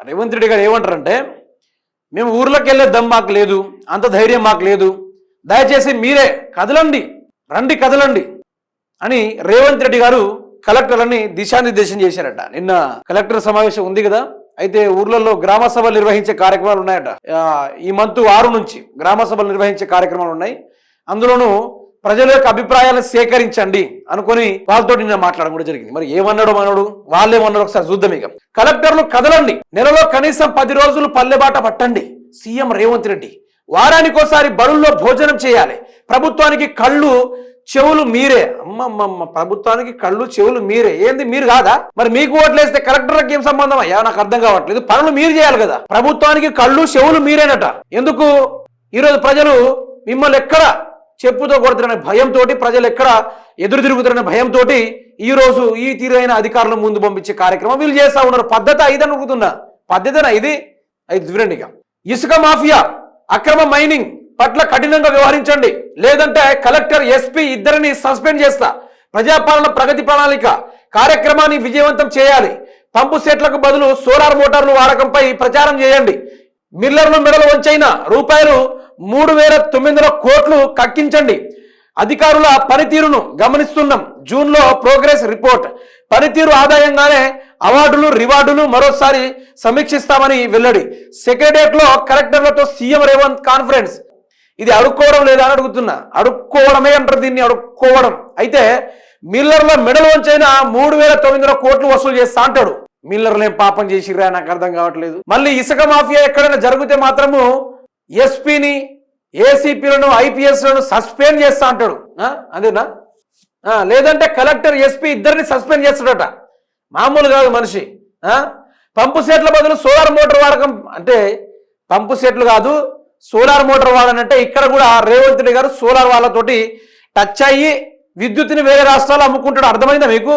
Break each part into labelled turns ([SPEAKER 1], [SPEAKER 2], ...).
[SPEAKER 1] రేవంత్ రెడ్డి గారు ఏమంటారంటే, మేము ఊర్లోకి వెళ్ళే దమ్ మాకు లేదు, అంత ధైర్యం మాకు లేదు, దయచేసి మీరే కదలండి, రండి కదలండి అని రేవంత్ రెడ్డి గారు కలెక్టర్లని దిశానిర్దేశం చేశారట. నిన్న కలెక్టర్ సమావేశం ఉంది కదా, అయితే ఊర్లలో గ్రామ సభలు నిర్వహించే కార్యక్రమాలు ఉన్నాయట. ఈ మంత్ 6 నుంచి గ్రామ సభలు నిర్వహించే కార్యక్రమాలు ఉన్నాయి. అందులోనూ ప్రజల యొక్క అభిప్రాయాలను సేకరించండి అనుకొని వాళ్ళతో నిన్న మాట్లాడడం కూడా జరిగింది. మరి ఏమన్నాడు మనోడు, వాళ్ళేమన్నాడు ఒకసారి చూద్దాం. ఇక కలెక్టర్లు కదలండి, నెలలో కనీసం 10 రోజులు పల్లెబాట పట్టండి. సీఎం రేవంత్ రెడ్డి వారానికోసారి బడుల్లో భోజనం చేయాలి. ప్రభుత్వానికి కళ్ళు చెవులు మీరే. అమ్మమ్మమ్మ, ప్రభుత్వానికి కళ్ళు చెవులు మీరే. ఏంది మీరు కాదా? మరి మీకు ఓట్లేస్తే కలెక్టర్లకు ఏం సంబంధం అయ్యా? నాకు అర్థం కావట్లేదు. పనులు మీరు చేయాలి కదా. ప్రభుత్వానికి కళ్ళు చెవులు మీరేనట. ఎందుకు ఈరోజు ప్రజలు మిమ్మల్ని ఎక్కడ చెప్పుతో కొడుతున్న భయంతో, ప్రజలు ఎక్కడ ఎదురు తిరుగుతున్న భయంతో ఈ రోజు ఈ తీరైన అధికారులను ముందు పంపించే కార్యక్రమం వీళ్ళు చేస్తా ఉన్నారు. పద్ధతి ఐదని అడుగుతున్నా, పద్ధతేనా ఇది? అయితే చూడండి, ఇక ఇసుక మాఫియా, అక్రమ మైనింగ్ పట్ల కఠినంగా వ్యవహరించండి, లేదంటే కలెక్టర్, ఎస్పీ ఇద్దరిని సస్పెండ్ చేస్తా. ప్రజాపాలన ప్రగతి ప్రణాళిక కార్యక్రమాన్ని విజయవంతం చేయాలి. పంపు సెట్లకు బదులు సోలార్ మోటార్లు వాడకంపై ప్రచారం చేయండి. మిల్లర్లు మెడలు వంచైన ₹3,900 కోట్లు కక్కించండి. అధికారుల పనితీరును గమనిస్తున్నాం. జూన్లో ప్రోగ్రెస్ రిపోర్ట్. పనితీరు ఆదాయంగానే అవార్డులు రివార్డులు మరోసారి సమీక్షిస్తామని వెల్లడి. సెక్రటరియట్లో కలెక్టర్లతో సీఎం రేవంత్ కాన్ఫరెన్స్. ఇది అడుక్కోవడం లేదా అని అడుగుతున్నా. అడుక్కోవడమే అంటారు దీన్ని, అడుక్కోవడం. అయితే మిల్లర్ల మెడలు వంచైనా 3,900 కోట్లు వసూలు చేస్తా అంటాడు. మిల్లర్లు ఏం పాపం చేసిర్రా నాకు అర్థం కావట్లేదు. మళ్ళీ ఇసుక మాఫియా ఎక్కడైనా జరిగితే మాత్రము ఎస్పీని, ఏసీపీలను, ఐపీఎస్లను సస్పెండ్ చేస్తా అంటాడు. అదేనా? లేదంటే కలెక్టర్, ఎస్పీ ఇద్దరిని సస్పెండ్ చేస్తాడట. మామూలు కాదు మనిషి. పంపు సెట్ల బదులు సోలార్ మోటార్ వాడకం అంటే, పంపు సెట్లు కాదు సోలార్ మోటార్ వాడనంటే ఇక్కడ కూడా రేవంత్ రెడ్డి గారు సోలార్ వాళ్ళతోటి టచ్ అయ్యి విద్యుత్తుని వేరే రాష్ట్రాలు అమ్ముకుంటాడు. అర్థమైందా మీకు?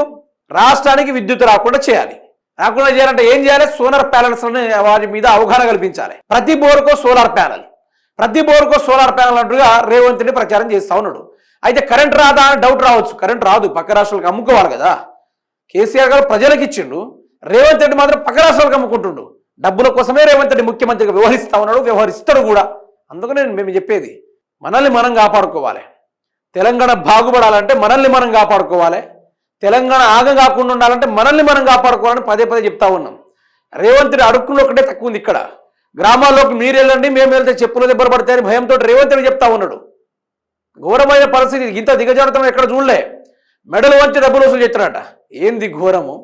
[SPEAKER 1] రాష్ట్రానికి విద్యుత్ రాకుండా చేయాలి. రాకుండా చేయాలంటే ఏం చేయాలి? సోలార్ ప్యానల్స్ వారి మీద అవగాహన కల్పించాలి. ప్రతి బోర్కో సోలార్ ప్యానల్, ప్రతి బోర్కో సోలార్ ప్యానల్ అంటుగా రేవంత్ రెడ్డి ప్రచారం చేస్తా ఉన్నాడు. అయితే కరెంట్ రాదా అని డౌట్ రావచ్చు. కరెంట్ రాదు, పక్క రాష్ట్రాలకు అమ్ముకోవాలి కదా. కేసీఆర్ గారు ప్రజలకు ఇచ్చిండు, రేవంత్ రెడ్డి మాత్రం పక్క రాష్ట్రాలకు అమ్ముకుంటుండు. డబ్బుల కోసమే రేవంత్ రెడ్డి ముఖ్యమంత్రిగా వ్యవహరిస్తా ఉన్నాడు, వ్యవహరిస్తాడు కూడా. అందుకనే మేము చెప్పేది, మనల్ని మనం కాపాడుకోవాలి. తెలంగాణ బాగుపడాలంటే మనల్ని మనం కాపాడుకోవాలి. తెలంగాణ ఆగం కాకుండా ఉండాలంటే మనల్ని మనం కాపాడుకోవాలని పదే పదే చెప్తా ఉన్నాం. రేవంత్ రెడ్డి అడుక్కులు ఒకటే తక్కువ ఉంది. ఇక్కడ గ్రామాల్లోకి మీరు వెళ్ళండి, మేము వెళ్తే చెప్పులు దెబ్బలు పడతాయని భయంతో రేవంత్ రెడ్డి చెప్తా ఉన్నాడు. ఘోరమైన పరిస్థితి. ఇంత దిగజారుతాం ఎక్కడ చూడలే. మెడలు వంచి డబ్బులు వసూలు చేస్తున్నారట. ఏంది ఘోరము?